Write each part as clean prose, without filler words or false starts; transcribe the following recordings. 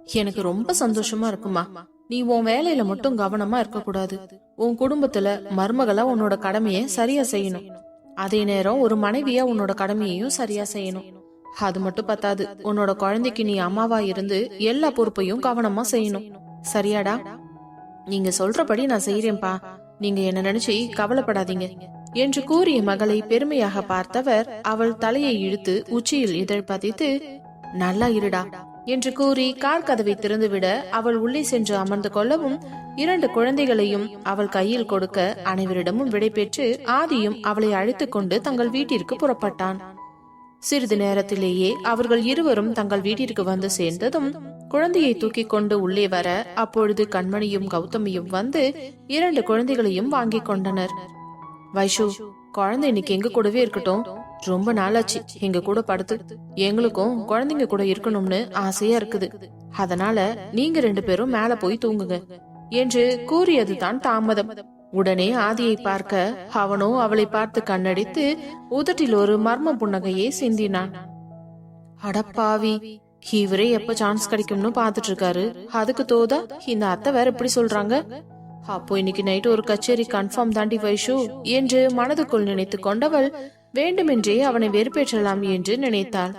எனக்கு ரொம்ப சந்தோஷமா இருக்குமா. நீ உன் வேலையில மட்டும் கவனமா இருக்க கூடாது. உன் குடும்பத்துல மருமகளா உன்னோட கடமைய சரியா செய்யணும். அதே நேரம் ஒரு மனைவியா உன்னோட கடமையையும் சரியா செய்யணும். அது மட்டும் பத்தாது, உன்னோட குழந்தைக்கு நீ அம்மாவா இருந்து எல்லா பொறுப்பையும் கவனமா செய்யணும். சரியாடா? நீங்க சொல்றபடி நான் செய்யறேன்பா. நீங்க என்ன நினைச்சு கவலைப்படாதீங்க என்று கூறிய மகளை பெருமையாக பார்த்தவர் அவள் தலையை இழுத்து உச்சியில் இதழ் பதித்து, நல்லா இருடா என்று கூறி கார் கதவை திறந்துவிட அவள் உள்ளே சென்று அமர்ந்து கொள்ளவும் 2 குழந்தைகளையும் அவள் கையில் கொடுக்க அனைவரிடமும் விடை பெற்று ஆதியும் அவளை அழைத்துக் கொண்டு தங்கள் வீட்டிற்கு புறப்பட்டான். சிறிது நேரத்திலேயே அவர்கள் இருவரும் தங்கள் வீட்டிற்கு வந்து சேர்ந்ததும் குழந்தையை தூக்கி கொண்டு உள்ளே வர அப்பொழுது கண்மணியும் கௌதமியும் வந்து 2 குழந்தைகளையும் வாங்கி கொண்டனர். வைஷு, குழந்தை இன்னைக்கு எங்க கூடவே இருக்கட்டும். ரொம்ப நாளாச்சு எங்க கூட படுத்து. எங்களுக்கும் குழந்தைங்க கூட இருக்கணும்னு ஆசையா இருக்குது. அதனால நீங்க 2 பேரும் மேல போய் தூங்குங்க என்று கூறியதுதான் தாமதம். உடனே ஆதியை பார்க்க அவனோ அவளை பார்த்து கண்ணடித்து உதட்டில் ஒரு மர்ம புன்னகையை சிந்தினான். அடப்பாவி, இவரே எப்ப சான்ஸ் கிடைக்கும்னு பாத்துட்டு இருக்காரு. அதுக்கு தோதா இந்த அத்தை வேற எப்படி சொல்றாங்க. அப்போ இன்னைக்கு நைட்டு ஒரு கச்சேரி கன்ஃபார்ம் தாண்டி வைஷு என்று மனதுக்குள் நினைத்து கொண்டவள் வேண்டுமென்றே அவனை வெறுப்பேற்றலாம் என்று நினைத்தாள்.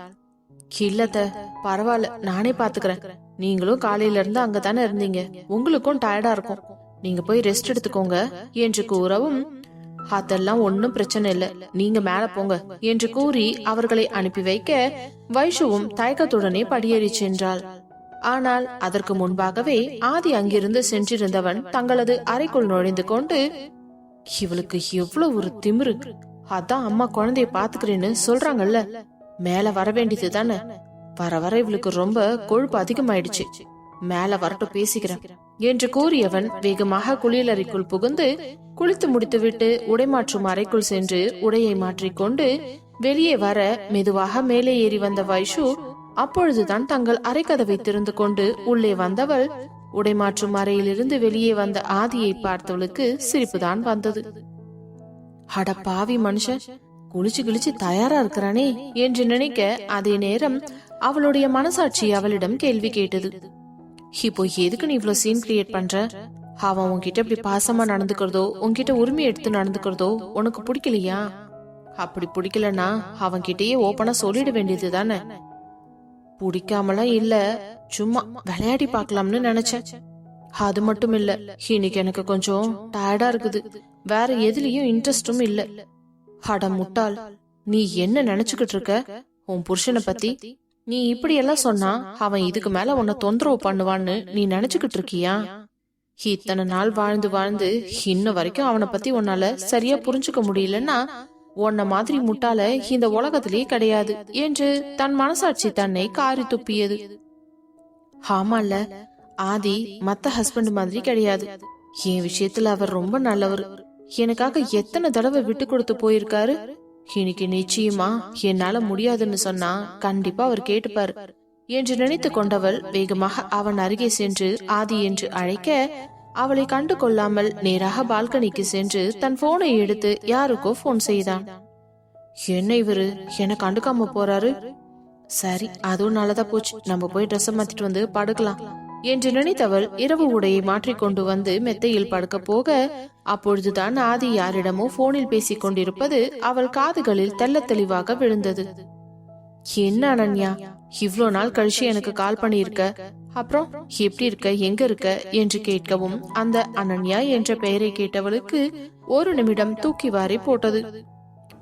இல்லத்த, பரவாயில்ல, நானே பாத்துக்கிறேன். நீங்களும் காலையில இருந்து அங்கதானே இருந்தீங்க. உங்களுக்கும் டயர்டா இருக்கும். நீங்க போய் ரெஸ்ட் எடுத்துக்கோங்க என்று கூறவும், அதெல்லாம் ஒன்னும் பிரச்சனை இல்ல, நீங்க மேல போங்க என்று கூறி அவர்களை அனுப்பி வைக்க வைஷுவும் தயக்கத்துடனே படியேறி சென்றாள். ஆனால் அதற்கு முன்பாகவே ஆதி அங்கிருந்து சென்றிருந்தவன் தங்களது அறைக்குள் நுழைந்து கொண்டு, இவளுக்கு எவ்வளவு ஒரு திமிரு. அதான் அம்மா குழந்தைய பாத்துக்கிறேன்னு சொல்றாங்கல்ல, மேல வர வேண்டியது தானே. வர வர இவளுக்கு ரொம்ப கொழுப்பு அதிகமாயிடுச்சு. மேல வரட்டும், பேசிக்கிறேன் என்று கூறியவன் வேகமாக குளியலறைக்குள் புகுந்து குளித்து முடித்துவிட்டு உடைமாற்றும் அறைக்குள் சென்று உடையை மாற்றிக்கொண்டு வெளியே வர மெதுவாக மேலே ஏறி வந்த வைஷு அப்பொழுதுதான் தங்கள் அறைக்கதவை திறந்து கொண்டு உள்ளே வந்தவள் உடைமாற்றும் அறையிலிருந்து வெளியே வந்த ஆதியை பார்த்தவளுக்கு சிரிப்புதான் வந்தது. அட பாவி மனுஷன், குளிச்சு கிழிச்சு தயாரா இருக்கிறானே என்று நினைக்க அதே நேரம் அவளுடைய மனசாட்சி அவளிடம் கேள்வி கேட்டது. இப்போ எதுக்கு நீ இவ்வளவு சீன் கிரியேட் பண்ற? அவன் உன்கிட்ட இப்படி பாசமா நடந்துக்கிறதோ, உன்கிட்ட உரிமை எடுத்து நடந்துக்கிறதோ உனக்கு பிடிக்கலையா? அப்படி பிடிக்கலன்னா அவன் கிட்டயே ஓப்பனா சொல்லிட வேண்டியது தானே. பிடிக்காமலாம் இல்ல, சும்மா விளையாடி பாக்கலாம்னு நினைச்சேன். அது மட்டும் இல்ல, இன்னைக்கு எனக்கு கொஞ்சம் டயர்டா இருக்குது. வேற எதுலயும் இன்ட்ரெஸ்டும் இல்ல. அட முட்டாள், நீ என்ன நினைச்சுக்கிட்டு இருக்க உன் புருஷனை பத்தி? நீ இப்படி எல்லாம் சொன்னா அவன் இதுக்கு மேல உன்னை தொந்தரவு பண்ணுவான்னு நீ நினைச்சுக்கிட்டு இருக்கியா? இத்தனை நாள் வாழ்ந்து வாழ்ந்து இன்ன வரைக்கும் அவனை பத்தி உன்னால சரியா புரிஞ்சுக்க முடியலன்னா உன்ன மாதிரி முட்டாள இந்த உலகத்திலேயே கிடையாது என்று தன் மனசாட்சி தன்னை காரி துப்பியது. ஆமால, ஆதி மத்த ஹஸ்பண்ட் மாதிரி கிடையாது. என் விஷயத்துல அவர் ரொம்ப நல்லவர். எனக்காக எத்தனை தடவை விட்டு கொடுத்து போயிருக்காரு. இன்னைக்கு நிச்சயமா என்னால முடியாதுன்னு சொன்னா கண்டிப்பா அவர் கேட்டுப்பாரு என்று நினைத்து கொண்டவள் வேகமாக அவன் அருகே சென்று ஆதி என்று அழைக்க அவளை கண்டு கொள்ளாமல் நேராக பால்கனிக்கு சென்று தன் போனை எடுத்து யாருக்கோ போன் செய்தான். என்ன இவரு என்ன கண்டுக்காம போறாரு? சரி, அதுவும் நல்லதா போச்சு. நம்ம போய் ட்ரெஸ் மாத்திட்டு வந்து படுக்கலாம் என்று நினைத்தவள் இரவு உடையை மாற்றிக்கொண்டு வந்து மெத்தையில் படுக்க போக அப்பொழுதுதான் ஆதி யாரிடமோ போனில் பேசிக் கொண்டிருப்பது அவள் காதுகளில் தெல்ல தெளிவாக விழுந்தது. என்ன அனன்யா, இவ்ளோ நாள் கழிச்சு எனக்கு கால் பண்ணியிருக்க, அப்புறம் எப்படி இருக்க, எங்க இருக்க என்று கேட்கவும் அந்த அனன்யா என்ற பெயரை கேட்டவளுக்கு ஒரு நிமிடம் தூக்கி வாரி போட்டது.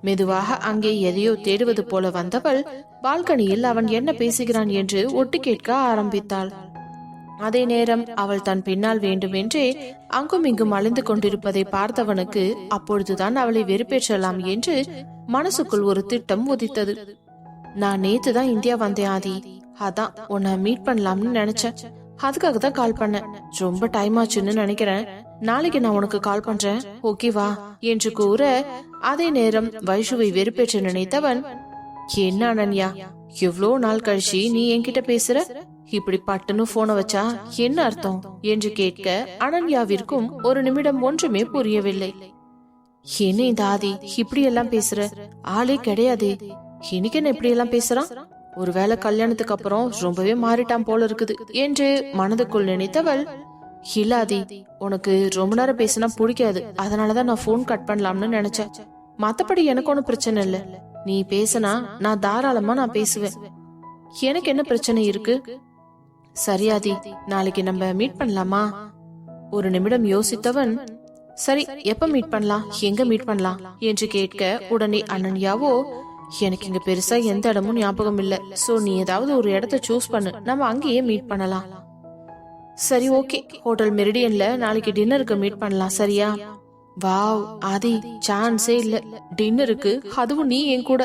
மெதுவாக அங்கே எதையோ தேடுவது போல வந்தவள் பால்கனியில் அவன் என்ன பேசுகிறான் என்று ஒட்டு கேட்க ஆரம்பித்தாள். அதே நேரம் அவள் தன் பின்னால் வேண்டுமென்றே அங்கும் இங்கும் அழிந்து கொண்டிருப்பதை பார்த்தவனுக்கு அப்பொழுதுதான் அவளை வெறுப்பேற்றலாம் என்று மனசுக்குள் ஒரு திட்டம் உதித்தது. நான் நேத்துதான் இந்தியா வந்தேன் ஆதி, அதான் உன்னை மீட் பண்ணலாம்னு நினைச்சேன். அதுக்காக தான் கால் பண்ணேன். ரொம்ப டைம் ஆச்சுன்னு நினைக்கிறேன். நாளைக்கு நான் உனக்கு கால் பண்றேன், ஓகேவா என்று கூற அதே நேரம் வைஷுவை வெறுப்பேற்ற நினைத்தவன், என்ன அனன்யா, எவ்வளோ நாள் கழிச்சு நீ என்கிட்ட பேசுற? இப்படி பட்டுன்னு போனை வச்சா என்ன அர்த்தம் என்று கேட்க அனன்யாவிற்கும் ஒரு நிமிடம் ஒன்றுமே புரியவில்லை. என்ன இந்த ஆதி இப்படி எல்லாம் பேசுற? ஆளே கிடையாதே, இன்னைக்கு என்ன இப்படி எல்லாம் பேசுறான்? ஒருவேளை கல்யாணத்துக்கு அப்புறம் ரொம்பவே மாறிட்டான் போல இருக்குது என்று மனதுக்குள் நினைத்தவள், இல்லாதி, உனக்கு ரொம்ப நேரம் பேசினா பிடிக்காது, அதனாலதான் நான் போன் கட் பண்ணலாம்னு நினைச்சேன். மத்தபடி எனக்கு ஒன்னும் பிரச்சனை இல்ல. நீ பேசினா நான் தாராளமா நான் பேசுவேன். எனக்கு என்ன பிரச்சனை இருக்கு? சரியாதி, நாளைக்கு நம்ம மீட் பண்ணலாமா? ஒரு நிமிடம் யோசித்தவன், சரி, எப்ப மீட் பண்ணலாம், எங்க மீட் பண்ணலாம் என்று கேட்க உடனே அனன்யாவோ, எனக்கு இங்க பெருசா எந்த இடமும் ஞாபகம் இல்ல. சோ நீ ஏதாவது ஒரு இடத்த சூஸ் பண்ணு, நம்ம அங்கேயே மீட் பண்ணலாம். சரி, ஓகே, ஹோட்டல் மெரிடியன்ல நாளைக்கு டின்னருக்கு மீட் பண்ணலாம், சரியா? வாவ் ஆதி, சான்ஸே இல்ல. டின்னருக்கு, அதுவும் நீ என் கூட?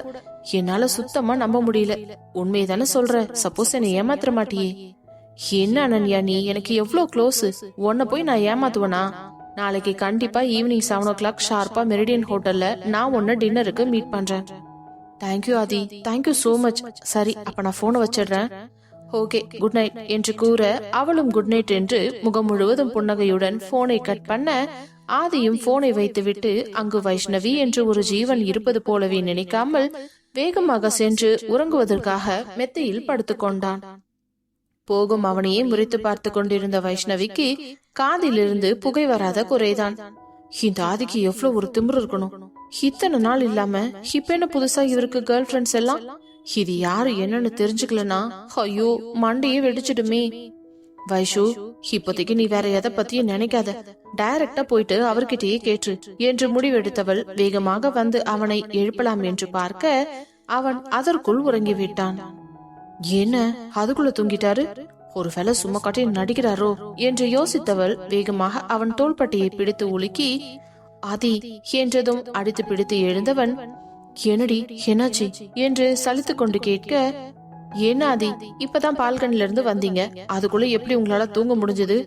என்னால சுத்தமா நம்ப முடியல. உண்மையதானே சொல்ற? சப்போஸ் என்னை ஏமாத்திர மாட்டியே? என்ன அனன்யா, நீ எனக்கு எவ்வளவு க்ளோஸ். உன்ன போய் நான் ஏமாத்துவனா? நாளைக்கு கண்டிப்பா ஈவினிங் 7 o'clock ஷார்ப்பா மெரிடியன் ஹோட்டல்ல நான் உன்ன டின்னருக்கு மீட் பண்றேன். தேங்க்யூ ஆதி, தேங்க்யூ சோ மச். சரி, அப்ப நான் போனை வச்சிடுறேன். ஓகே, குட் நைட் என்று கூற அவளும் குட் நைட் என்று முகம் முழுவதும் புன்னகையுடன் போனை கட் பண்ண, ஆதியும் போனை வைத்துவிட்டு அங்கு வைஷ்ணவி என்று ஒரு ஜீவன் இருப்பது போலவே நினைக்காமல் வேகமாக சென்று உறங்குவதற்காக மெத்தையில் படுத்துக் கொண்டான். போகும் அவனையே முறைத்து பார்த்து கொண்டிருந்த வைஷ்ணவிக்கு காதிலிருந்து புகை வராத குறைதான். இந்த ஆதிக்கு எவ்வளவு ஒரு திமிரு இருக்கணும். இத்தனை நாள் இல்லாம இப்ப என்ன புதுசா இவருக்கு கேர்ள் ஃபிரெண்ட்ஸ் எல்லாம்? இது யாரு என்னன்னு தெரிஞ்சுக்கலனா ஐயோ மண்டையே வெடிச்சிடுமே. வைஷு, இப்போதைக்கு நீ வேற எதை பத்தியும் நினைக்காத, டைரக்டா போயிட்டு அவர்கிட்டயே கேட்டு என்று முடிவெடுத்தவள் வேகமாக வந்து அவனை எழுப்பலாம் என்று பார்க்க அவன் அதற்குள் உறங்கிவிட்டான். என்ன, அதுக்குள்ள தூங்கிட்டாரு? ஒருவேளை சும்மா காட்டி நடிக்கிறாரோ என்று யோசித்தவள் வேகமாக அவன் தோள்பட்டையை பிடித்து உலுக்கி, ஆதி என்றதும் அடித்து பிடித்து எழுந்தவன், என்னடி என்னாச்சு என்று சலித்து கொண்டு கேட்க, என்ன ஆதி, இப்பதான் பால்கனில இருந்து வந்தீங்க, அதுக்குள்ள எப்படி உங்களால தூங்க முடிஞ்சது?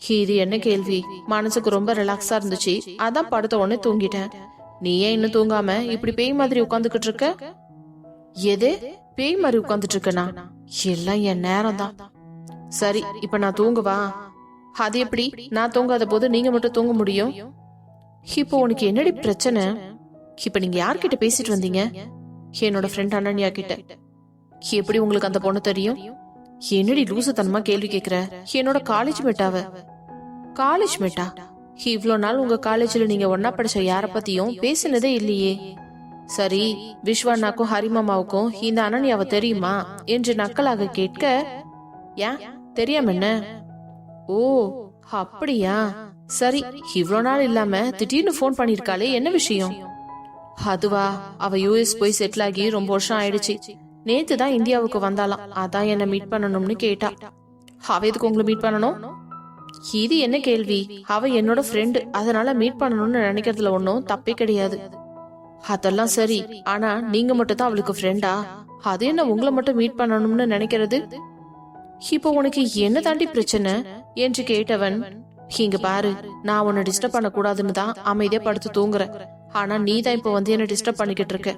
இது என்ன கேள்வி? மனசுக்கு ரொம்ப ரிலாக்ஸா இருந்துச்சு, அதான் படுத்த உடனே தூங்கிட்டேன். நீ ஏன் இன்னும் தூங்காம இப்படி பேய் மாதிரி உட்காந்துக்கிட்டு இருக்க? எது பேய் மாதிரி உட்காந்துட்டு இருக்கனா? எல்லாம் என் நேரம் தான். சரி, இப்ப நான் தூங்குவா? அது எப்படி? நான் தூங்காத போது நீங்க மட்டும் தூங்க முடியும்? இப்போ உனக்கு என்னடி பிரச்சனை? இப்ப நீங்க யார்கிட்ட பேசிட்டு வந்தீங்க? என்னோட ஃப்ரெண்ட் அனன்யா கிட்ட. எப்படி உங்களுக்கு அந்த பொண்ணு தெரியும்? என்னடி லூசுத்தனமா கேள்வி கேக்குற? என்னோட காலேஜ் மேட்டாவ. காலேஜ் மேட்டா? இவ்வளவு நாள் உங்க காலேஜ்ல நீங்க ஒன்னா படிச்ச யார பத்தியும் பேசினதே இல்லையே. சரி, விஸ்வானாக்கும் ஹரிமாமாவுக்கும் இந்த அனன்யாவை தெரியுமா என்று நக்கலாக கேட்க, ஏன் தெரியாம என்ன? ஓ அப்படியா, சரி, இவ்வளவு நாள் இல்லாம திடீர்னு போன் பண்ணிருக்காளே, என்ன விஷயம்? அதுவா, அவ யூஎஸ் போய் செட்டில் ஆகி ரொம்ப வருஷம் ஆயிடுச்சு. நேத்து தான் இந்தியாவுக்கு வந்தாலாம், அதான் என்ன மீட் பண்ணணும்னு கேட்டா. அவ எதுக்கு உங்களை மீட் பண்ணணும்? இது என்ன கேள்வி? அவ என்னோட ஃப்ரெண்டு, அதனால மீட் பண்ணணும்னு நினைக்கிறதுல ஒன்னும் தப்பே கிடையாது. அதெல்லாம் சரி, ஆனா நீங்க மட்டும் தான் அவளுக்கு ஃப்ரெண்டா? அது என்ன உங்களை மட்டும் மீட் பண்ணணும்னு நினைக்கிறது? இப்போ உனக்கு என்ன தாண்டி பிரச்சனை என்று கேட்டவன், இங்க பாரு, நான் உன்னை டிஸ்டர்ப் பண்ண கூடாதுன்னு தான் அமைதியா படுத்து தூங்குறேன். ஆனா நீ தான் இப்ப வந்து என்ன டிஸ்டர்ப் பண்ணிக்கிட்டு இருக்க.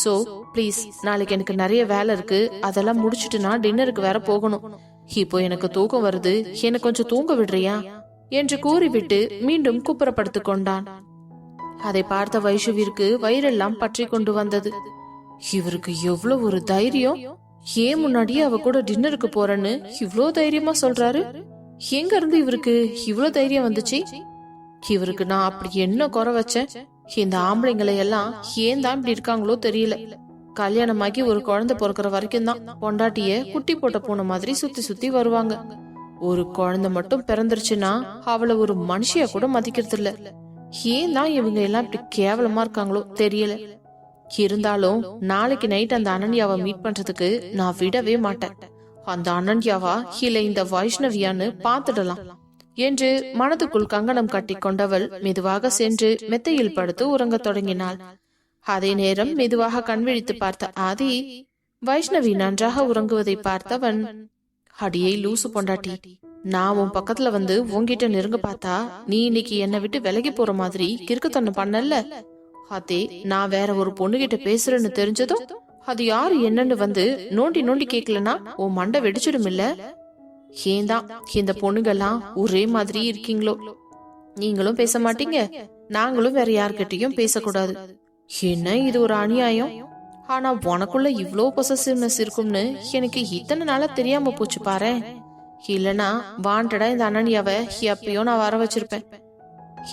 சோ பிளீஸ், நாளைக்கு எனக்கு நிறைய வேலை இருக்கு, அதெல்லாம் முடிச்சிட்டு நான் டின்னருக்கு வேற போகணும். இப்போ எனக்கு தூக்கம் வருது, எனக்கு கொஞ்சம் தூங்க விடுறியா என்று கூறிவிட்டு மீண்டும் குப்புறப்படுத்திக் கொண்டான். அதை பார்த்த வைஷுவிற்கு வயிறெல்லாம் பற்றி கொண்டு வந்தது. இவருக்கு எவ்வளவு ஒரு தைரியம்! ஏன் முன்னாடியே அவ கூட டின்னருக்கு போறேன்னு இவ்ளோ தைரியமா சொல்றாரு? எங்க இருந்து இவருக்கு இவ்ளோ தைரியம் வந்துச்சு? இவருக்கு நான் அப்படி என்ன குறை வச்சேன்? இந்த ஆம்பளைங்களை எல்லாம் ஏன் தான் இப்படி இருக்காங்களோ தெரியல. கல்யாணமாகி ஒரு குழந்தை பிறக்கிற வரைக்கும் தான் பொண்டாட்டிய குட்டி போட்ட பூனை மாதிரி சுத்தி சுத்தி வருவாங்க. ஒரு குழந்தை மட்டும் பிறந்துருச்சுன்னா அவளை ஒரு மனுஷியா கூட மதிக்கிறது இல்ல. ஏன் தான் இவங்க எல்லாம் இப்படி கேவலமா இருக்காங்களோ தெரியல. இருந்தாலும் நாளைக்கு நைட் அந்த அனன்யாவை மீட் பண்றதுக்கு நான் விடவே மாட்டேன். அந்த அனன்யாவா இல்ல இந்த வைஷ்ணவியான்னு பாத்துடலாம் என்று மனதுக்குள் கங்கணம் கட்டி கொண்டவள் மெதுவாக சென்று மெத்தையில் படுத்து உறங்க தொடங்கினாள். அதே நேரம் மெதுவாக கண்விழித்து பார்த்த ஆதி வைஷ்ணவி நன்றாக உறங்குவதை பார்த்தவன், அடியை லூசு பொண்டாட்டி, நான் உன் பக்கத்துல வந்து உன்கிட்ட நெருங்க பார்த்தா நீ இன்னைக்கு என்னை விட்டு விலகி போற மாதிரி கிறுக்குத்தன்னை பண்ணல. அதே நான் வேற ஒரு பொண்ணுகிட்ட பேசுறேன்னு தெரிஞ்சதும் அது யாரு என்னன்னு வந்து நோண்டி நோண்டி கேக்கலனா உன் மண்டை வெடிச்சிடும் இல்ல. ஏன்தான் இந்த பொண்ணுங்கெல்லாம் ஒரே மாதிரி இருக்கீங்களோ? நீங்களும் பேச மாட்டீங்க, நாங்களும் வேற யார்கிட்டயும் பேசக்கூடாது. என்ன இது ஒரு அநியாயம்? ஆனா உனக்குள்ள இவ்ளோ பொசசிவ்னஸ் இருக்கும்னு எனக்கு இத்தனை நாளா தெரியாம போச்சு பாரு. இல்லனா வாண்டடா இந்த அனன்யாவை எப்பயோ நான் வர வச்சிருப்பேன்.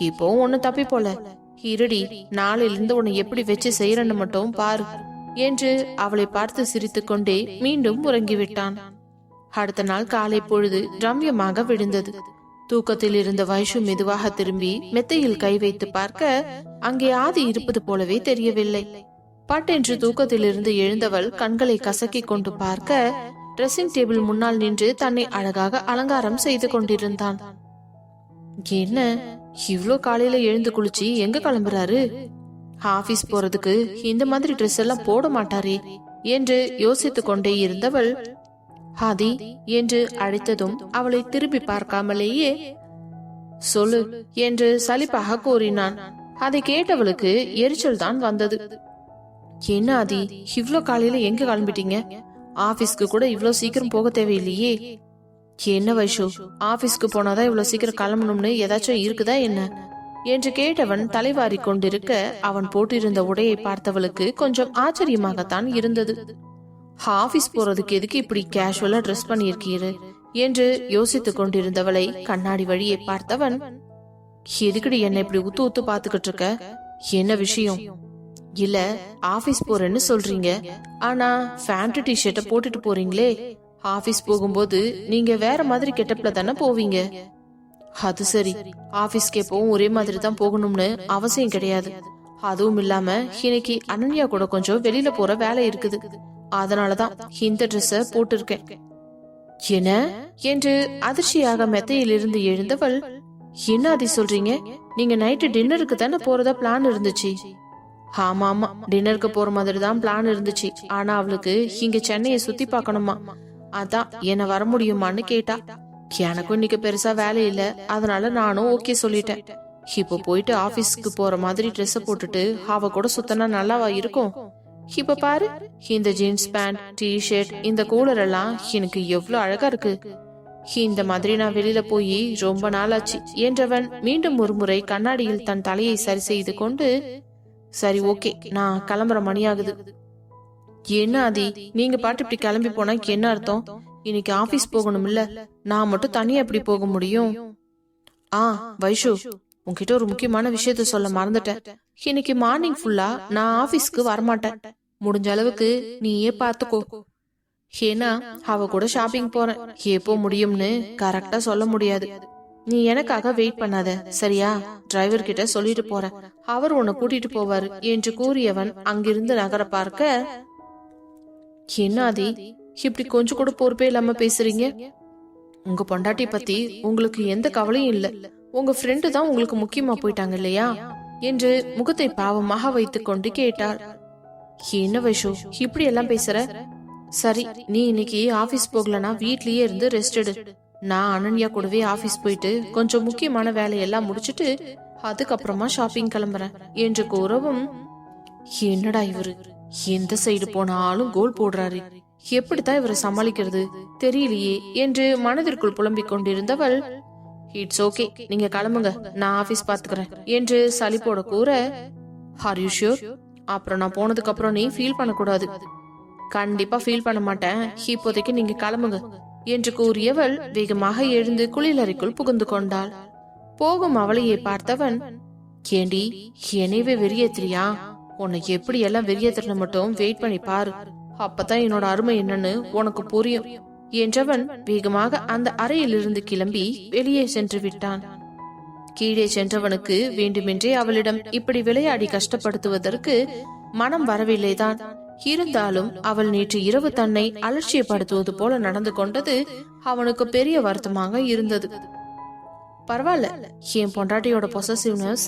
இப்போ ஒண்ணு தப்பி போல. இருடி, நாளையில இருந்து உன்னை எப்படி வச்சு செய்யறன்னு மட்டும் பாரு என்று அவளை பார்த்து சிரித்து கொண்டே மீண்டும் உறங்கிவிட்டான். அடுத்த நாள் காலை பொழுது ரம்யமாக விழுந்தது. தூக்கத்தில் இருந்த வைஷு மெதுவாக திரும்பி மெத்தையில் கை வைத்து பார்க்க அங்கே ஆதி இருப்பது போலவே தெரியவில்லை. பட்டென்று தூக்கத்திலிருந்து எழுந்தவள் கண்களை கசக்கி கொண்டு பார்க்க ட்ரெஸ்ஸிங் டேபிள் முன்னால் நின்று தன்னை அழகாக அலங்காரம் செய்து கொண்டிருந்தான். என்ன இவ்ளோ காலையில எழுந்து குளிச்சு எங்க கிளம்புறாரு? ஆபீஸ் போறதுக்கு இந்த மாதிரி ட்ரெஸ் எல்லாம் போட மாட்டாரே என்று யோசித்துக் கொண்டே இருந்தவள் ஆதி என்று அழைத்ததும் அவளை திரும்பி பார்க்காமலேயே சொல்லு என்று சலிப்பாக கூறினான். அதை கேட்டவளுக்கு எரிச்சல் தான் வந்தது. என்ன ஆதி, இவ்ளோ காலையில எங்க கிளம்பிட்டீங்க? ஆபீஸ்க்கு கூட இவ்ளோ சீக்கிரம் போக தேவையில்லையே. என்ன வைஷு, ஆபீஸ்க்கு போனாதான் இவ்வளவு சீக்கிரம் கிளம்பணும்னு ஏதாச்சும் இருக்குதா என்ன என்று கேட்டவன் தலைவாரி கொண்டிருக்க அவன் போட்டிருந்த உடையை பார்த்தவளுக்கு கொஞ்சம் ஆச்சரியமாகத்தான் இருந்தது. ஆபீஸ் போறதுக்கு எதுக்கு இப்படி கேஷுவலா ட்ரெஸ் பண்ணியிருக்கீரு என்று யோசித்துக் கொண்டிருந்தவளை கண்ணாடி வழியை பார்த்தவன், எதுக்குடி என்ன இப்படி உத்து உத்து பாத்துக்கிட்டு இருக்க? என்ன விஷயம்? இல்ல, ஆபீஸ் போறேன்னு சொல்றீங்க, ஆனா ஃபேண்ட் டிஷர்ட்ட போட்டுட்டு போறீங்களே. ஆபீஸ் போகும்போது நீங்க வேற மாதிரி கெட்டப்ல தானே போவீங்க. அது சரி, ஆபீஸ்க்கு எப்பவும் ஒரே மாதிரி தான் போகணும்னு அவசியம் கிடையாது. அதுவும் இல்லாம இன்னைக்கு அனன்யா கூட கொஞ்சம் வெளியில போற வேலை இருக்குது, அதனாலதான் இந்த ட்ரெஸ்ஸ போட்டிருக்கேன். என்ன என்று அதிர்ச்சியாக மெத்தையில் இருந்து எழுந்தவள், என்ன அதை சொல்றீங்க? நீங்க நைட்டு டின்னருக்கு தானே போறதா பிளான் இருந்துச்சு. ஆமா ஆமா, டின்னருக்கு போற மாதிரி தான் பிளான் இருந்துச்சு. ஆனா அவளுக்கு இங்க சென்னையை சுத்தி பார்க்கணுமா, அதான் என்ன வர முடியுமான்னு கேட்டா. எனக்கும் இன்னைக்கு பெருசா வேலை இல்ல, அதனால நானும் ஓகே சொல்லிட்டேன். இப்போ போயிட்டு ஆபீஸ்க்கு போற மாதிரி ட்ரெஸ் போட்டுட்டு அவ கூட சுத்தனா நல்லாவா இருக்கும்? இப்ப பாரு, இந்த ஜீன்ஸ் பேண்ட், டி ஷர்ட், இந்த கூலர் எல்லாம் எனக்கு எவ்வளவு அழகா இருக்கு. இந்த மாதிரி நான் வெளியில போய் ரொம்ப நாளாச்சு என்றவன் மீண்டும் ஒரு முறை கண்ணாடியில் தன் தலையை சரி செய்து கொண்டு, சரி ஓகே, நான் கிளம்புற மணியாகுது. என்ன ஆதி, நீங்க பாட்டு இப்படி கிளம்பி போனா என்ன அர்த்தம்? இன்னைக்கு ஆபீஸ் போகணும் இல்ல, நான் மட்டும் தனியா எப்படி போக முடியும்? வைஷு, உன்கிட்ட ஒரு முக்கியமான விஷயத்த சொல்ல மறந்துட்டேன். இன்னைக்கு மார்னிங் ஃபுல்லா நான் ஆபீஸ்க்கு வரமாட்டேன். முடிஞ்ச அளவுக்கு நீயே பாத்துக்கோ. ஏன்னா அவ கூட ஷாப்பிங் போறேன், எப்போ முடியும்னு கரெக்டா சொல்ல முடியாது. நீ எனக்காக வெயிட் பண்ணாத, சரியா? டிரைவர் கிட்ட சொல்லிட்டு போறேன், அவர் உன்னை கூட்டிட்டு போவாரு என்று கூறியவன் அங்கிருந்து நகர பார்க்க, என்ன ஆதி, இப்படி கொஞ்சம் கூட பொறுப்பே இல்லாம பேசுறீங்க? உங்க பொண்டாட்டி பத்தி உங்களுக்கு எந்த கவலையும் இல்ல, உங்க ஃப்ரெண்டு தான் உங்களுக்கு முக்கியமா போயிட்டாங்க இல்லையா என்று முகத்தை பாவமாக வைத்துக் கொண்டு கேட்டாள். என்ன வைஷு, இப்படி எல்லாம் பேசுற? சரி, நீ இன்னைக்கு ஆபீஸ் போகலனா வீட்லயே இருந்து ரெஸ்ட் எடு. நான் அனன்யா கூடவே ஆபீஸ் போயிட்டு கொஞ்சம் முக்கியமான வேலையெல்லாம் முடிச்சிட்டு அதுக்கப்புறமா ஷாப்பிங் கிளம்புறேன் என்று கூறவும், என்னடா இவரு எந்த சைடு போனாலும் கோல் போடுறாரு, எப்படித்தான் இவரை சமாளிக்கிறது தெரியலையே என்று மனதிற்குள் புலம்பிக் கொண்டிருந்தவள், இட்ஸ் ஓகே, நீங்க கிளம்புங்க, நான் ஆபீஸ் பாத்துக்கிறேன் என்று சலிப்போட கூற, ஆர் யூ ஷூர்? அப்புறம் நான் போனதுக்கு அப்புறம் நீ ஃபீல் பண்ணக்கூடாது. கண்டிப்பா ஃபீல் பண்ண மாட்டேன், இப்போதைக்கு நீங்க கிளம்புங்க என்று கூறியவள் வேகமாக எழுந்து குளியலறைக்குள் புகுந்து கொண்டாள். போகும் அவளையை பார்த்தவன், ஏண்டி என்னையவே வெறியேத்திரியா? உன்னை எப்படி எல்லாம் வெறியேத்திர மட்டும் வெயிட் பண்ணி பாரு, அப்பதான் என்னோட அருமை என்னன்னு உனக்கு புரியும் என்றவன் வேகமாக அந்த அறையிலிருந்து கிளம்பி வெளியே சென்று விட்டான். கீழே சென்றவனுக்கு வேண்டுமென்றே அவளிடம் இப்படி விளையாடி கஷ்டப்படுத்துவதற்கு மனம் வரவில்லைதான். இருந்தாலும் அவள் நேற்று இரவு தன்னை அலட்சியப்படுத்துவது போல நடந்து கொண்டது அவனுக்கு பெரிய வருத்தமாக இருந்தது. பரவாயில்ல, என் பொண்டாட்டியோட பொசசிவ்னஸ்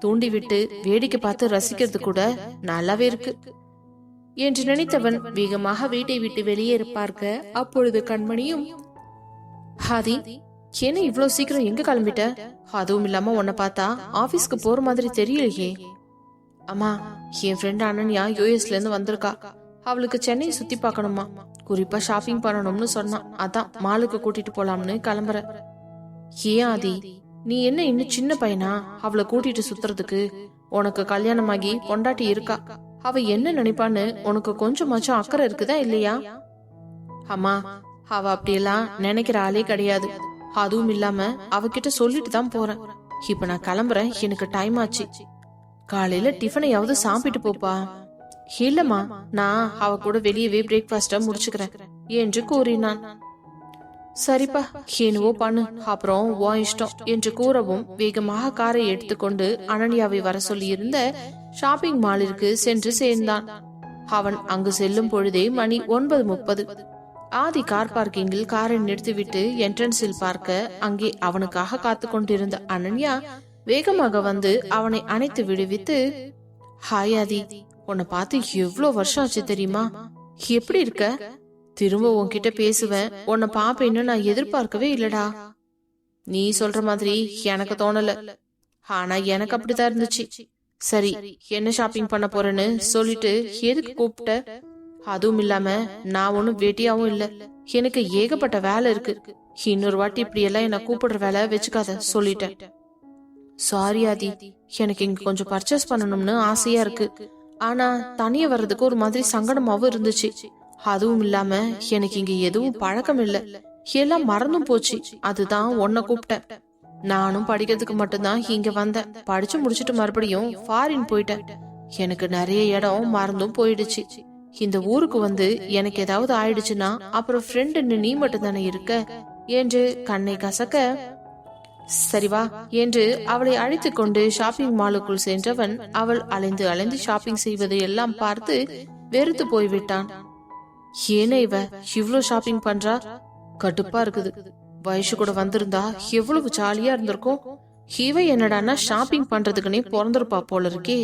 தூண்டிவிட்டு வேடிக்கை பார்த்து ரசிக்கிறது கூட நல்லாவே இருக்கு என்று நினைத்தவன் வேகமாக வீட்டை விட்டு வெளியேற பார்க்க, அப்பொழுது கண்மணியும், ஹாதி, என்ன இவ்வளவு சீக்கிரம் எங்க கிளம்பிட்ட? அதுவும் இல்லாம உன்னை பார்த்தா ஆபீஸ்க்கு போற மாதிரி தெரியலையே. அம்மா, என் ஃப்ரெண்ட் அனன்யா யூஎஸ்ல இருந்து வந்திருக்கா, அவளுக்கு சென்னையை சுத்தி பார்க்கணுமா, குறிப்பா ஷாப்பிங் பண்ணணும்னு சொன்னா, அதான் மாலுக்கு கூட்டிட்டு போலாம்னு கிளம்புற. ஏன் ஆதி, நீ என்ன இன்னும் சின்ன பையனா அவளை கூட்டிட்டு சுத்துறதுக்கு? உனக்கு கல்யாணமாகி பொண்டாட்டி இருக்கா, அவ என்ன நினைப்பான்னு உனக்கு கொஞ்சமாச்சும் அக்கறை இருக்குதா இல்லையா? அம்மா, அவ அப்படியெல்லாம் நினைக்கிற ஆளே கிடையாது. அதுவும் இல்லாம அவகிட்ட சொல்லிட்டு தான் போறேன். இப்ப நான் கிளம்புறேன், எனக்கு டைம் ஆச்சு. காலையில டிஃபனையாவது சாப்பிட்டு போப்பா. இல்லம்மா, நான் அவ கூட வெளியவே பிரேக்ஃபாஸ்ட முடிச்சுக்கிறேன் என்று கூறினான். சரிப்பா, என்னவோ பண்ணு, அப்புறம் உன் இஷ்டம் என்று கூறவும் வேகமாக காரை எடுத்துக்கொண்டு அனன்யாவை வர சொல்லி இருந்த ஷாப்பிங் மாலிற்கு சென்று சேர்ந்தான். அவன் அங்கு செல்லும் பொழுதே மணி 9:30. ஆதி கார் பார்க்கிங்கில் காரை நிறுத்திவிட்டு என்ட்ரன்ஸில் பார்க்க அங்கே அவனுக்காக காத்து கொண்டிருந்த அனன்யா வேகமாக வந்து அவனை அணைத்து விடுவித்து, ஹாய் ஆதி, உன்னை பார்த்து எவ்வளவு வருஷம் ஆச்சு தெரியுமா? எப்படி இருக்க? திரும்ப உன்கிட்ட பேசுவேன், உன்னை பாப்பேன்னு நான் எதிர்பார்க்கவே இல்லடா. நீ சொல்ற மாதிரி எனக்கு தோணல, ஆனா எனக்கு அப்படிதான் இருந்துச்சு. சரி, என்ன ஷாப்பிங் பண்ண போறேன்னு சொல்லிட்டு எதுக்கு கூப்பிட்ட? அதுவும் இல்லாம நான் ஒன்னும் வெட்டியாவும் இல்ல, எனக்கு ஏகப்பட்ட வேலை இருக்கு. இன்னொரு வாட்டி இப்படி எல்லாம் என்ன கூப்பிடுற வேலை வச்சுக்காத சொல்லிட்டேன். சாரி ஆதி, எனக்கு இங்க கொஞ்சம் பர்ச்சேஸ் பண்ணணும்னு ஆசையா இருக்கு. ஆனா தனியா வர்றதுக்கு ஒரு மாதிரி சங்கடமாவும் இருந்துச்சு. அதுவும் இல்லாம எனக்கு இங்க எதுவும் பழக்கம் இல்ல, எல்லாம் மறந்தும் போச்சு. அதுதான் உன்னை கூப்பிட்டேன். நானும் படிக்கிறதுக்கு மட்டும்தான் இங்க வந்தேன். படிச்சு முடிச்சுட்டு மறுபடியும் ஃபாரின் போயிட்டேன். எனக்கு நிறைய இடம் மறந்தும் போயிடுச்சு. இந்த ஊருக்கு வந்து எனக்கு ஏதாவது ஆயிடுச்சுன்னா அப்புறம் ஃப்ரெண்டுன்னு நீ மட்டும் தானே இருக்க என்று கண்ணை கசக்க, சரி வா என்று அவளை அழைத்து கொண்டு ஷாப்பிங் மாலுக்குள் சென்றவன் அவள் அலைந்து அலைந்து ஷாப்பிங் செய்வதை எல்லாம் பார்த்து வெறுத்து போய்விட்டான். ஏனே இவ இவ்ளோ ஷாப்பிங் பண்றா? கடுப்பா இருக்குது. வயசு கூட வந்திருந்தா எவ்வளவு ஜாலியா இருந்திருக்கும். இவ என்னடான்னா ஷாப்பிங் பண்றதுக்குன்னே பிறந்திருப்பா போல இருக்கே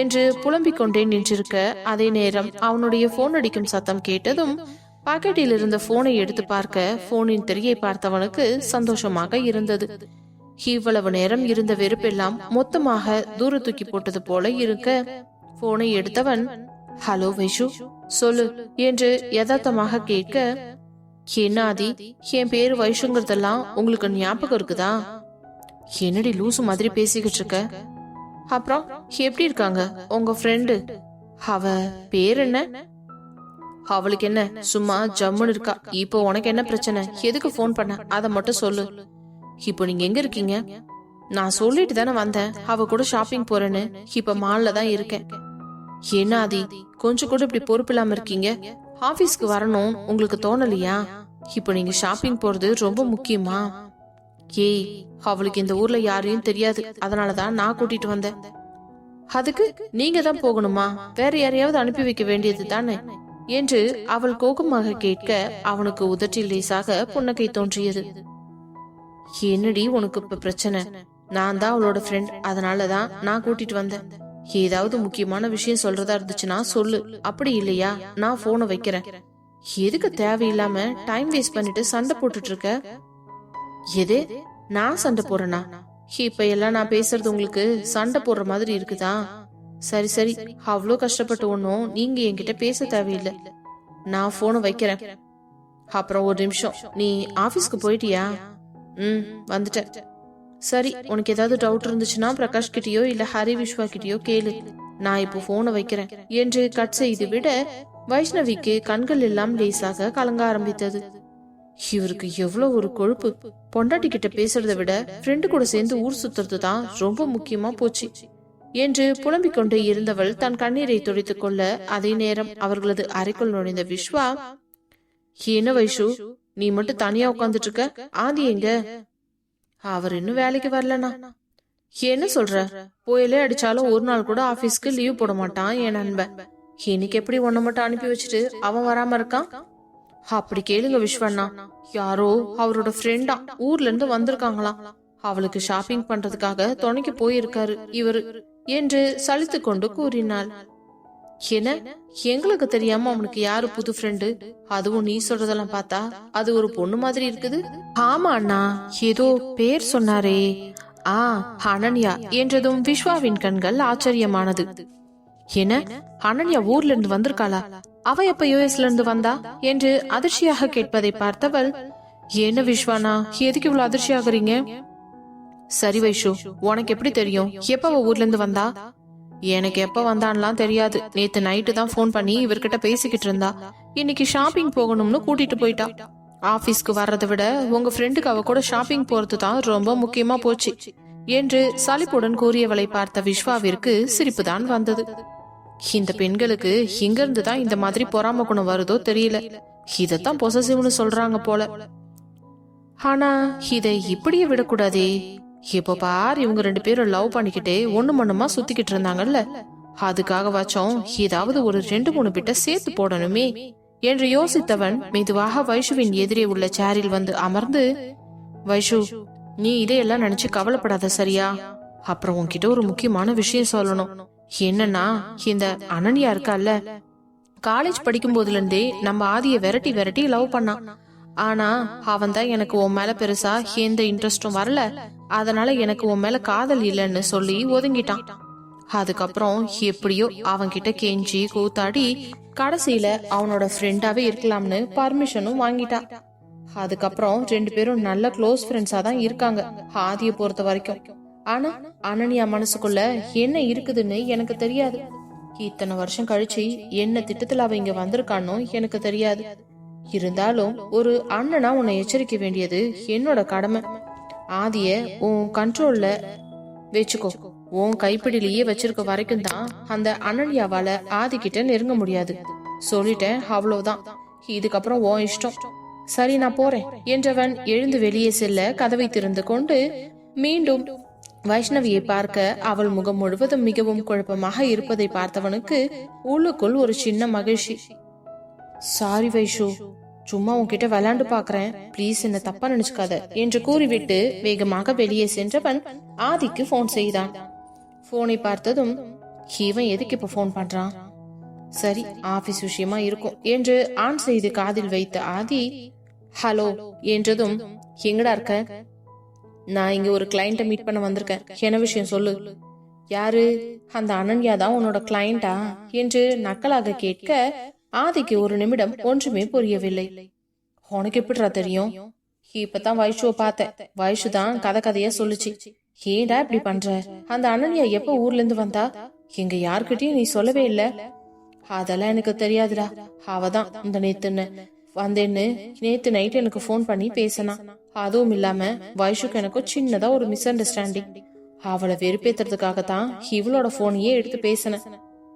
என்று புலம்பிக் கொண்டே நின்றிருக்க, அதே நேரம் அவனுடைய போன் அடிக்கும் சத்தம் கேட்டதும் பாக்கெட்டில் இருந்த போனை எடுத்து பார்க்க போனின் திரையை பார்த்தவனுக்கு சந்தோஷமாக இருந்தது. இவ்வளவு நேரம் இருந்த வெறுப்பெல்லாம் மொத்தமாக தூர தூக்கி போட்டது போல இருக்க, போனை எடுத்தவன், ஹலோ வைஷு, சொல்லு என்று யதார்த்தமாக கேட்க, என்ன ஆதி, என் பேரு வைஷுங்கிறதெல்லாம் உங்களுக்கு ஞாபகம் இருக்குதா? என்னடி லூசு மாதிரி பேசிக்கிட்டு இருக்க? அப்புறம் எப்படி இருக்காங்க உங்க ஃப்ரெண்டு? அவ பேர் என்ன? அவளுக்கு என்ன, சும்மா ஜம்முன்னு இருக்கா. இப்போ உனக்கு என்ன பிரச்சனை? எதுக்கு போன் பண்ண? அத மட்டும் சொல்லு. இப்போ நீங்க எங்க இருக்கீங்க? நான் சொல்லிட்டு தானே வந்தேன் அவ கூட ஷாப்பிங் போறேன்னு. இப்ப மால்ல தான் இருக்கேன். என்ன ஆதி, கொஞ்சம் கூட இப்படி பொறுப்பு இல்லாம இருக்கீங்க? ஆபீஸ்க்கு வரணும் உங்களுக்கு தோணலையா? இப்போ நீங்க ஷாப்பிங் போறது ரொம்ப முக்கியமா? ஏய், அவளுக்கு இந்த ஊர்ல யாரையும் தெரியாது, அதனாலதான் நான் கூட்டிட்டு வந்தேன். அதுக்கு நீங்க தான் போகணுமா? வேற யாரையாவது அனுப்பி வைக்க வேண்டியது தானே என்று அவள் கோபமாக கேட்க, அவனுக்கு உதட்டில் லேசாக புன்னகை தோன்றியது. என்னடி உனக்கு இப்ப பிரச்சனை? நான் தான் அவளோட ஃப்ரெண்ட், அதனாலதான் நான் கூட்டிட்டு வந்தேன். ஏதாவது முக்கியமான விஷயம் சொல்றதா இருந்துச்சுன்னா சொல்லு, அப்படி இல்லையா நான் போனை வைக்கிறேன். எதுக்கு தேவையில்லாம டைம் வேஸ்ட் பண்ணிட்டு சண்டை போட்டுட்டு இருக்க? எது, நான் சண்டை போறேனா? இப்ப எல்லாம் நான் பேசுறது உங்களுக்கு சண்டை போடுற மாதிரி இருக்குதா? சரி சரி, அவ்வளோ கஷ்டப்பட்டு ஒன்னும் நீங்க என்கிட்ட பேச தேவையில்லை. நான் போனை வைக்கிறேன். அப்புறம் ஒரு நிமிஷம், நீ ஆபீஸ்க்கு போயிட்டியா? வந்துட்டேன். சரி, உனக்கு ஏதாவது டவுட் இருந்துச்சுன்னா பிரகாஷ் கிட்டயோ இல்ல ஹரி விஸ்வா கிட்டயோ கேளு. நான் இப்போ போனை வைக்கிறேன் என்று கட் செய்து விட, வைஷ்ணவிக்கு கண்கள் எல்லாம் லேசாக கலங்க ஆரம்பித்தது. இவருக்கு எவ்வளவு ஒரு கொழுப்பு! பொண்டாட்டி கிட்ட பேசுறதை விட ஃப்ரெண்டு கூட சேர்ந்து ஊர் சுத்துறது தான் ரொம்ப முக்கியமா போச்சு என்று புலம்பிக் கொண்டே இருந்தவள் தன் கண்ணீரை துடைத்துக் கொள்ள, அதே நேரம் அவர்களது அறைக்குள் நுழைந்த விஸ்வா, என்ன வைஷு, நீ மட்டும் தனியா உட்கார்ந்துட்டு இருக்க? ஆதி எங்க? அவர் இன்னும் வேலைக்கு வரலனா? என்ன சொல்ற? போயிலே அடிச்சாலும் ஒரு நாள் கூட ஆபீஸ்க்கு லீவ் போட மாட்டான் என் நண்பன். இன்னைக்கு எப்படி ஒன்ன மட்டும் அனுப்பி வச்சுட்டு அவன் வராம இருக்கான்? அப்படி கேளுங்க விஸ்வண்ணா, யாரோ அவரோட ஃப்ரெண்டா ஊர்ல இருந்து வந்திருக்காங்களாம். அவளுக்கு ஷாப்பிங் பண்றதுக்காக துணைக்கு போயிருக்காரு இவரு என்று சலித்து கொண்டு கூறினாள். என்ன, எங்களுக்கு தெரியாம அவனுக்கு யாரு புது ஃப்ரெண்டு? அதுவும் நீ சொல்றதெல்லாம் பார்த்தா அது ஒரு பொண்ணு மாதிரி இருக்குது. ஆமா அண்ணா, ஏதோ பேர் சொன்னாரே. அனன்யா என்றதும் விஸ்வாவின் கண்கள் ஆச்சரியமானது. என்ன, அனன்யா ஊர்ல இருந்து வந்திருக்காளா? அவ எப்ப யுஎஸ்ல இருந்து வந்தா என்று அதிர்ச்சியாக கேட்பதை பார்த்தவள், என்ன விஸ்வானா, எதுக்கு இவ்வளவு அதிர்ச்சியாகிறீங்க? சரி வைஷு, உனக்கு எப்படி தெரியும் எப்ப அவ ஊர்ல இருந்து வந்தா? எனக்கு எப்ப வந்தான்லாம் தெரியாது. நேத்து நைட்டு தான் ஃபோன் பண்ணி இவர்கிட்ட பேசிக்கிட்டு இருந்தா. இன்னைக்கு ஷாப்பிங் போகணும்னு கூட்டிட்டு போயிட்டா. ஆபீஸ்க்கு வர்றதை விட உங்க ஃப்ரெண்டுக்கு அவ கூட ஷாப்பிங் போறது தான் ரொம்ப முக்கியமா போச்சு என்று சலிப்புடன் கூறியவளை பார்த்த விஸ்வாவிற்கு சிரிப்புதான் வந்தது. இந்த பெண்களுக்கு இங்கிருந்து தான் இந்த மாதிரி பொறாம குணம் வருதோ தெரியல. இதத்தான் பொசசிவ்னு சொல்றாங்க போல. ஆனா இதை இப்படியே விடக்கூடாதே. இப்போ பார், இவங்க 2 பேரும் லவ் பண்ணிக்கிட்டே ஒண்ணு மண்ணுமா சுத்திக்கிட்டு இருந்தாங்கல்ல, அதுக்காக வச்சோம் ஏதாவது ஒரு 2-3 பிட்ட சேர்த்து போடணுமே என்று யோசித்தவன் மெதுவாக வைஷுவின் எதிரே உள்ள சேரில் வந்து அமர்ந்து, வைஷு, நீ இதையெல்லாம் நினைச்சு கவலைப்படாத சரியா? அப்புறம் உன்கிட்ட ஒரு முக்கியமான விஷயம் சொல்லணும். என்னன்னா, இந்த அனன்யா இருக்கால, காலேஜ் படிக்கும் போதுல இருந்தே நம்ம ஆதிய விரட்டி விரட்டி லவ் பண்ணான். ஆனா அவன் தான் எனக்கு உன் மேல பெருசா எந்த இன்ட்ரெஸ்டும் வரல, அதனால எனக்கு உன் மேல காதல் இல்லைன்னு சொல்லி ஒதுங்கிட்டான். அதுக்கப்புறம் எப்படியோ அவன்கிட்ட கெஞ்சி கூத்தாடி கடைசியில அவனோட ஃப்ரெண்டாவே இருக்கலாம்னு பர்மிஷனும் வாங்கிட்டான். அதுக்கப்புறம் 2 பேரும் நல்ல க்ளோஸ் ஃப்ரெண்ட்ஸா தான் இருக்காங்க ஆதிய பொறுத்த வரைக்கும். ஆனா அனன்யா மனசுக்குள்ள என்ன இருக்குதுன்னு எனக்கு தெரியாது. இத்தனை வருஷம் கழிச்சு என்ன திட்டத்துல அவ இங்க வந்திருக்கான்னு எனக்கு தெரியாது. இருந்தாலும் ஒரு அண்ணனா உன்னை எச்சரிக்க வேண்டியது என்னோட கடமை. ஆதிய உன் கண்ட்ரோல்ல வச்சுக்கோ. உன் கைப்பிடிலேயே வச்சிருக்க வரைக்கும் தான் அந்த அனன்யாவால ஆதி கிட்ட நெருங்க முடியாது. சொல்லிட்டேன், அவ்வளவுதான். இதுக்கப்புறம் உன் இஷ்டம். சரி, நான் போறேன் என்றவன் எழுந்து வெளியே செல்ல கதவை திறந்து கொண்டு மீண்டும் வைஷ்ணவியை பார்க்க அவள் முகம் முழுவதும் மிகவும் குழப்பமாக இருப்பதை பார்த்தவனுக்கு உள்ளுக்குள் ஒரு சின்ன மகிழ்ச்சி. சாரி வைஷு, சும்மா உன்கிட்ட விளையாண்டு பாக்குறேன், பிளீஸ் என்ன தப்பா நினைச்சுக்காத என்று கூறிவிட்டு வேகமாக வெளியே சென்றவன் ஆதிக்கு போன் செய்தான். போனை பார்த்ததும், இவன் எதுக்கு இப்ப போன் பண்றான்? சரி, ஆபீஸ் விஷயமா இருக்கும் என்று ஆன் செய்து காதில் வைத்த ஆதி ஹலோ என்றதும், எங்கடா இருக்க? நான் இங்க ஒரு கிளைண்ட மீட் பண்ண வந்திருக்கேன். என்ன விஷயம் சொல்லு. யாரு? அந்த அனன்யா தான் உன்னோட கிளைண்டா என்று நக்கலாக கேட்க ஆதிக்கு ஒரு நிமிடம் ஒன்றுமே புரியவில்லை. உனக்கு எப்படிடா தெரியும்? இப்பதான் வைஷுவை பார்த்தேன். வைஷு தான் கதையா சொல்லுச்சு. ஏடா இப்படி பண்ற? அந்த அனன்யா எப்ப ஊர்ல இருந்து வந்தா? எங்க யாருக்கிட்டையும் நீ சொல்லவே இல்ல. அதெல்லாம் எனக்கு தெரியாதுடா. அவதான் இந்த நேத்து நைட் எனக்கு போன் பண்ணி பேசினா. அதுவும் இல்லாம வைஷுக்கு எனக்கும் சின்னதா ஒரு மிஸ் அண்டர்ஸ்டாண்டிங். அவளை வெறுப்பேத்துறதுக்காகத்தான் இவளோட போனையே எடுத்து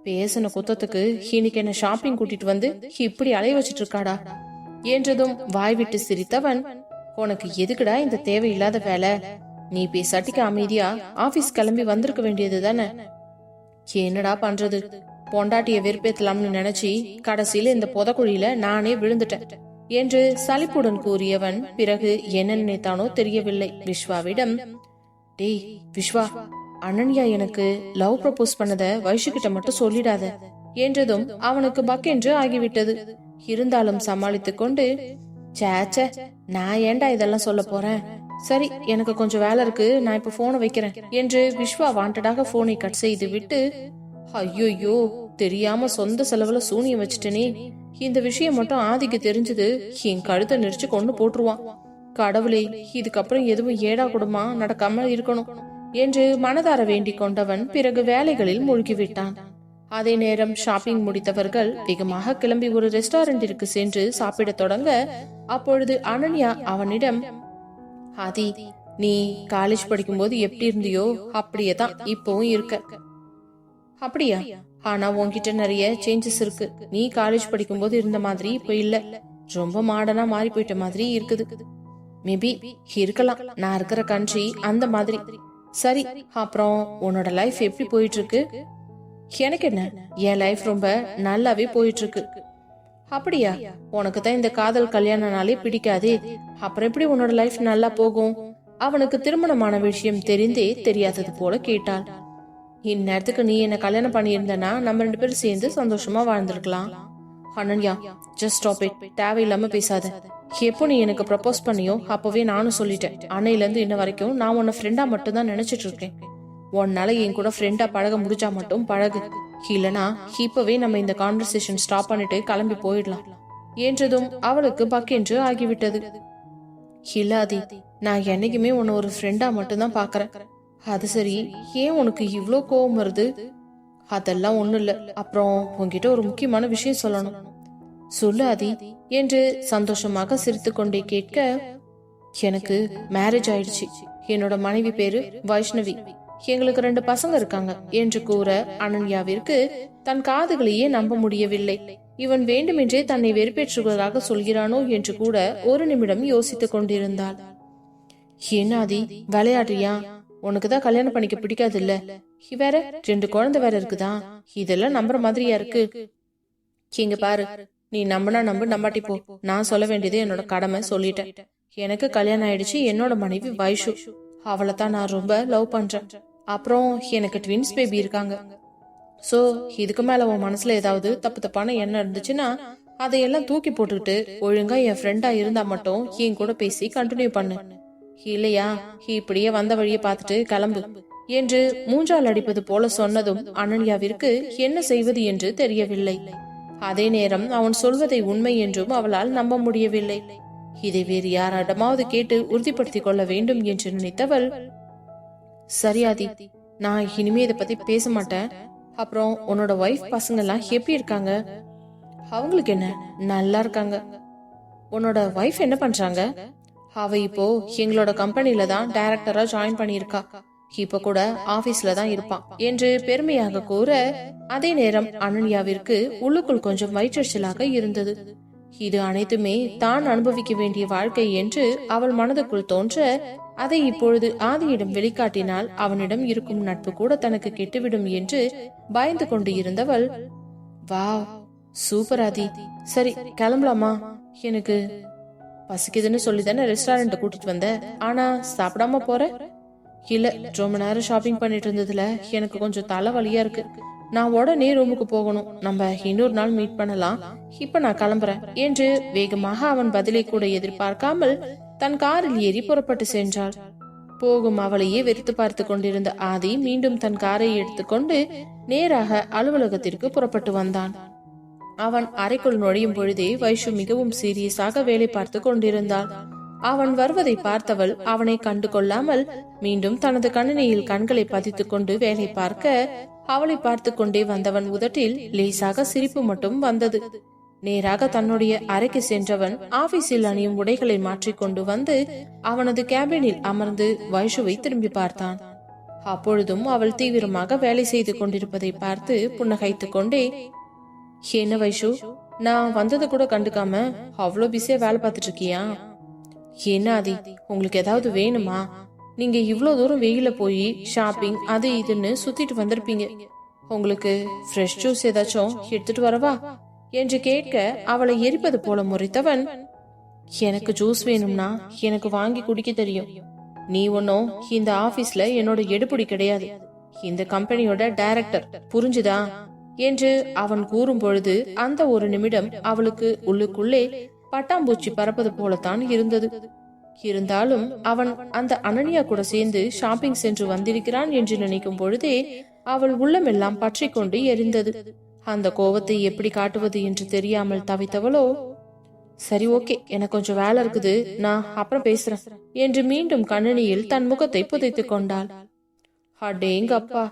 பேசின குத்தத்துக்கு இன்னைக்கு என்ன ஷாப்பிங் கூட்டிட்டு வந்து இப்படி அலைய வச்சிட்டு இருக்காடா என்றதும் வாய் விட்டு சிரித்தவன், உனக்கு எதுக்குடா இந்த தேவையில்லாத வேலை? நீ பேசாட்டிக்கு அமைதியா ஆபீஸ் கிளம்பி வந்திருக்க வேண்டியது தானே. என்னடா பண்றது, பொண்டாட்டிய வெறுப்பேத்தலாம்னு நினைச்சு கடைசியில இந்த புதக்குழியில நானே விழுந்துட்டேன் என்று சலிப்புடன் கூறியவன் பிறகு என்ன நினைத்தானோ தெரியவில்லை. விஸ்வாவிடம், டேய் விஸ்வா, அனன்யா எனக்கு லவ் ப்ரப்போஸ் பண்ணத வைஷு கிட்ட மட்டும் சொல்லிடாத என்றதும் அவனுக்கு பக்கென்று ஆகிவிட்டது. இருந்தாலும் சமாளித்துக் கொண்டு, சேச்ச, நான் ஏண்டா இதெல்லாம் சொல்ல போறேன். சரி, எனக்கு கொஞ்சம் வேலை இருக்கு, நான் இப்ப போனை வைக்கிறேன் என்று விஸ்வா வாண்டடாக போனை கட் செய்து விட்டு, ஐயோ, தெரியாம சொந்த செலவுல சூனியம் வச்சுட்டனே. இந்த விஷயம் மட்டும் ஆதிக்கு தெரிஞ்சது என் கழுத்தை நெரிச்சு கொண்டு போட்டுருவான். கடவுளே, இதுக்கப்புறம் எதுவும் ஏடா கூடமா நடக்காம இருக்கணும் என்று மனதார வேண்டிக் கொண்டவன் பிறகு வேலைகளில் மூழ்கிவிட்டான். அதே நேரம் ஷாப்பிங் முடித்தவர்கள் வேகமாக கிளம்பி ஒரு ரெஸ்டாரண்டிற்கு சென்று சாப்பிட தொடங்க, அப்பொழுது அனன்யா அவனிடம், ஆதி, நீ காலேஜ் படிக்கும் போது எப்படி இருந்தியோ அப்படியேதான் இப்பவும் இருக்க. அப்படியா? ஆனா உன்கிட்ட நிறைய சேஞ்சஸ் இருக்கு. நீ காலேஜ் படிக்கும் போது இருந்த மாதிரி இப்ப இல்ல. ரொம்ப மாடர்னா மாறி போயிட்ட மாதிரி இருக்குது. மேபி இருக்கலாம், நான் இருக்கிற கண்ட்ரி அந்த மாதிரி. சரி, அப்புறம் உன்னோட லைஃப் எப்படி போயிட்டு இருக்கு? எனக்கு என்ன, என் லைஃப் ரொம்ப நல்லாவே போயிட்டு இருக்கு. அப்படியா? உனக்கு தான் இந்த காதல் கல்யாணனாலே பிடிக்காதே, அப்புறம் எப்படி உன்னோட லைஃப் நல்லா போகும்? அவனுக்கு திருமணமான விஷயம் தெரிந்தே தெரியாதது போல கேட்டாள். இந்நேரத்துக்கு நீ என்ன கல்யாணம் பண்ணியிருந்தனா நம்ம 2 பேரும் சேர்ந்து சந்தோஷமா வாழ்ந்திருக்கலாம். Ananya, just stop it. தேவையில்லாம பேசாத. எப்போ நீ எனக்கு ப்ரப்போஸ் பண்ணியோ அப்பவே நானும் சொல்லிட்டேன். அன்னையில இருந்து இன்ன வரைக்கும் நான் உன்னை ஃப்ரெண்டா மட்டும் தான் நினைச்சிட்டு இருக்கேன். உன்னால என் கூட ஃப்ரெண்டா பழக முடிஞ்சா மட்டும் பழகு, இல்லனா இப்பவே நம்ம இந்த கான்வர்சேஷன் ஸ்டாப் பண்ணிட்டு கிளம்பி போயிடலாம் என்றதும் அவளுக்கு பக்கென்று ஆகிவிட்டது. இல்லாதி, நான் என்னைக்குமே உன்னை ஒரு ஃப்ரெண்டா மட்டும் தான் பாக்குறேன். அது சரி, ஏன் உனக்கு இவ்ளோ கோவம் வருது? அதெல்லாம் ஒண்ணும் இல்ல. அப்புறம் உன்கிட்ட ஒரு முக்கியமான விஷயம் சொல்லணும். சொல்லு ஆதி என்று சந்தோஷமாக சிரித்து கொண்டே கேட்க, எனக்கு மேரேஜ் ஆயிடுச்சு. என்னோட மனைவி பேரு வைஷ்ணவி. எங்களுக்கு 2 பசங்க இருக்காங்க என்று கூற அனன்யாவிற்கு தன் காதுகளையே நம்ப முடியவில்லை. இவன் வேண்டுமென்றே தன்னை வெறுப்பேற்றுவதாக சொல்கிறானோ என்று கூட ஒரு நிமிடம் யோசித்துக் கொண்டிருந்தாள். என்னாதி விளையாடுறியா? உனக்குதான் கல்யாணம் பண்ணிக்க பிடிக்காது இல்ல? வேற 2 குழந்தை வேற இருக்குதா? இதெல்லாம் நம்புற மாதிரியா இருக்கு? இங்க பாரு, நீ நம்பினா நம்பு, நம்பாட்டி போ. நான் சொல்ல வேண்டியது என்னோட கடமை, சொல்லிட்டேன். எனக்கு கல்யாணம் ஆயிடுச்சு. என்னோட மனைவி வைஷு. அவளை தான் நான் ரொம்ப லவ் பண்றேன். அப்புறம் எனக்கு ட்வின்ஸ் பேபி இருக்காங்க. சோ இதுக்கு மேல உன் மனசுல ஏதாவது தப்பான எண்ணம் இருந்துச்சுன்னா அதையெல்லாம் தூக்கி போட்டுக்கிட்டு ஒழுங்கா என் ஃப்ரெண்டா இருந்தா மட்டும் என் கூட பேசி கண்டினியூ பண்ணு. இல்லையா இப்படியே வந்த வழியை பார்த்துட்டு கிளம்பு என்று மூன்றால் அடிப்பது போல சொன்னதும் அனன்யாவிற்கு என்ன செய்வது என்று தெரியவில்லை. அதே நேரம் அவன் சொல்வதை உண்மை என்றும் அவளால் நம்ப முடியவில்லை. இதை வேறு யாரிடமாவது கேட்டு உறுதிப்படுத்திக் கொள்ள வேண்டும் என்று நினைத்தவள், சரியாதி, நான் இனிமே இதை பத்தி பேச மாட்டேன். அப்புறம் உன்னோட ஒய்ஃப் பசங்க எல்லாம் எப்படி இருக்காங்க? அவங்களுக்கு என்ன, நல்லா இருக்காங்க. உன்னோட ஒய்ஃப் என்ன பண்றாங்க? அவ இப்போ எங்களோட கம்பெனில தான் டைரக்டரா ஜாயின் பண்ணியிருக்கா. இப்ப கூட ஆபீஸ்ல தான் இருப்பான் என்று பெருமையாக கூற, அதே நேரம் அனன்யாவிற்கு உள்ளுக்குள் கொஞ்சம் வயிற்றெரிச்சலாக இருந்தது. இது அனைத்துமே தான் அனுபவிக்க வேண்டிய வாழ்க்கை என்று அவள் மனதுக்குள் தோன்ற, அதை இப்பொழுது ஆதியிடம் வெளிக்காட்டினால் அவனிடம் இருக்கும் நட்பு கூட தனக்கு கெட்டுவிடும் என்று பயந்து கொண்டு இருந்தவள், வா சூப்பர் ஆதி, சரி கிளம்பலாமா? எனக்கு பசிக்குதுன்னு சொல்லிதானே ரெஸ்டாரண்ட் கூட்டிட்டு வந்த, ஆனா சாப்பிடாம போற? இல்ல, ரொம்ப நேரம் ஷாப்பிங் பண்ணிட்டு இருந்ததுல எனக்கு கொஞ்சம் தலைவலியா இருக்கு. நான் உடனே ரூமுக்கு போகணும். நம்ம இன்னொரு நாள் மீட் பண்ணலாம். இப்ப நான் கிளம்புறேன் என்று வேகமாக அவன் பதிலை கூட எதிர்பார்க்காமல் தன் காரில் ஏறி புறப்பட்டு சென்றாள். போகும் அவளையே வெறுத்து பார்த்து கொண்டிருந்த ஆதி மீண்டும் தன் காரை எடுத்துக்கொண்டு நேராக அலுவலகத்திற்கு புறப்பட்டு வந்தான். அவன் அறைக்குள் நுழையும் பொழுதே வைஷு மிகவும் சீரியஸாக வேலை பார்த்து கொண்டிருந்தாள். அவன் வருவதை பார்த்தவள் அவனை கண்டு கொள்ளாமல் மீண்டும் தனது கணினியில் கண்களை பதித்துக் கொண்டு வேலை பார்க்க, அவளை பார்த்து கொண்டே வந்தவன் உதட்டில் லேசாக சிரிப்பு மட்டும் வந்தது. நேராக தன்னுடைய அறைக்கு சென்றவன் ஆபீஸில் அணியும் உடைகளை மாற்றிக்கொண்டு வந்து அவனது கேபினில் அமர்ந்து வைஷுவை திரும்பி பார்த்தான். அப்பொழுதும் அவள் தீவிரமாக வேலை செய்து கொண்டிருப்பதை பார்த்து புன்னகைத்துக் கொண்டே, என்ன வைஷு, நான் வந்தது கூட கண்டுக்காம அவ்வளோ பிஸியா வேலை பார்த்துட்டு இருக்கியா? என்ன ஆதி, உங்களுக்கு ஏதாவது வேணுமா? நீங்க இவ்வளவு தூரம் வெயில போய் ஷாப்பிங் அது இதுன்னு சுத்திட்டு வந்திருப்பீங்க. உங்களுக்கு ஃப்ரெஷ் ஜூஸ் ஏதாச்சும் எடுத்துட்டு வரவா என்று கேட்க அவளை எரிப்பது போல முறைத்தவன், எனக்கு ஜூஸ் வேணும்னா எனக்கு வாங்கி குடிக்க தெரியும். நீ ஒன்னும் இந்த ஆபீஸ்ல என்னோட எடுபடி கிடையாது. இந்த கம்பெனியோட டைரக்டர், புரிஞ்சுதா என்று அவன் கூறும் பொழுது அந்த ஒரு நிமிடம் அவளுக்கு உள்ளுக்குள்ளே பட்டாம்பூச்சி பறப்பது போலத்தான் இருந்தது. இருந்தாலும் அவன் அந்த அனன்யா கூட சேர்ந்து ஷாப்பிங் சென்று வந்திருக்கிறான் என்று நினைக்கும் பொழுதே அவள் உள்ளமெல்லாம் பற்றி கொண்டு எரிந்தது. அந்த கோவத்தை எப்படி காட்டுவது என்று தெரியாமல் தவித்தவளோ, சரி ஓகே, எனக்கு கொஞ்சம் வேலை இருக்குது, நான் அப்புறம் பேசுறேன் என்று மீண்டும் கணினியில் தன் முகத்தை புதைத்துக் கொண்டாள். அடேங்க அப்பா,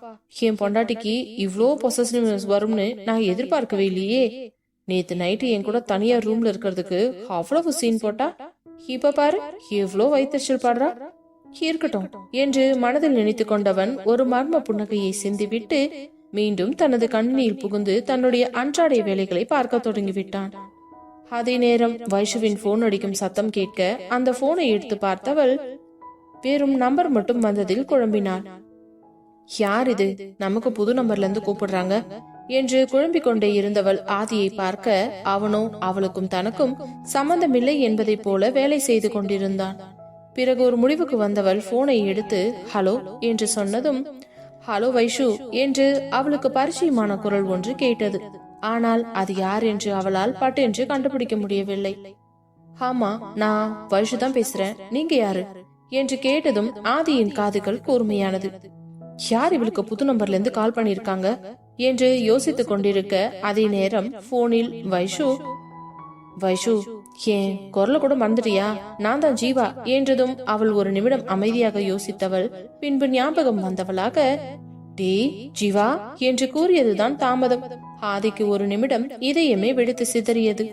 என் பொண்டாட்டிக்கு இவ்ளோ பொசசிவ்னஸ் வரும்னு நான் எதிர்பார்க்கவே இல்லையே. நேத்து நைட்டு என் கூட தனியா ரூம்ல இருக்கிறதுக்கு அவ்வளவு சீன் போட்டா, இப்ப பாரு எவ்வளோ வயிற்றுச்சல் பாடுறா. இருக்கட்டும் என்று மனதில் நினைத்து கொண்டவன் ஒரு மர்ம புன்னகையை சிந்திவிட்டு மீண்டும் தனது கணினியில் புகுந்து தன்னுடைய அன்றாடைய வேலைகளை பார்க்க தொடங்கிவிட்டான். அதே நேரம் வைஷுவின் போன் அடிக்கும் சத்தம் கேட்க அந்த போனை எடுத்து பார்த்தவள் வெறும் நம்பர் மட்டும் வந்ததில் குழம்பினாள். யார் இது, நமக்கு புது நம்பர்ல இருந்து கூப்பிடுறாங்க என்று குழம்பிக் கொண்டே இருந்தவள் ஆதியை பார்க்க அவனோ அவளுக்கும் தனக்கும் சம்பந்தமில்லை என்பதை போல வேலை செய்து கொண்டிருந்தான். பிறகு ஒரு முடிவுக்கு வந்தவள் போனை எடுத்து ஹலோ என்று சொன்னதும், ஹலோ வைஷு என்று அவளுக்கு பரிச்சயமான குரல் ஒன்று கேட்டது. ஆனால் அது யார் என்று அவளால் பட்டென்று கண்டுபிடிக்க முடியவில்லை. ஆமா, நான் வைஷு தான் பேசுறேன், நீங்க யாரு என்று கேட்டதும் ஆதியின் காதுகள் கூர்மையானது. யார் இவளுக்கு புது நம்பர்ல இருந்து கால் பண்ணிருக்காங்க என்று யோசித்துக் கொண்டிருக்க அதே நேரம் போனில் வைஷு, வைஷு ஏன் குரல கூட மறந்துட்டியா, நான் தான் ஜீவா என்றதும் அவள் ஒரு நிமிடம் அமைதியாக யோசித்தவள் பின்பு ஞாபகம் வந்தவளாக, டேய் ஜீவா என்று கூறியதுதான் தாமதம். ஆதிக்கு ஒரு நிமிடம் இதயமே வெடித்து சிதறியது.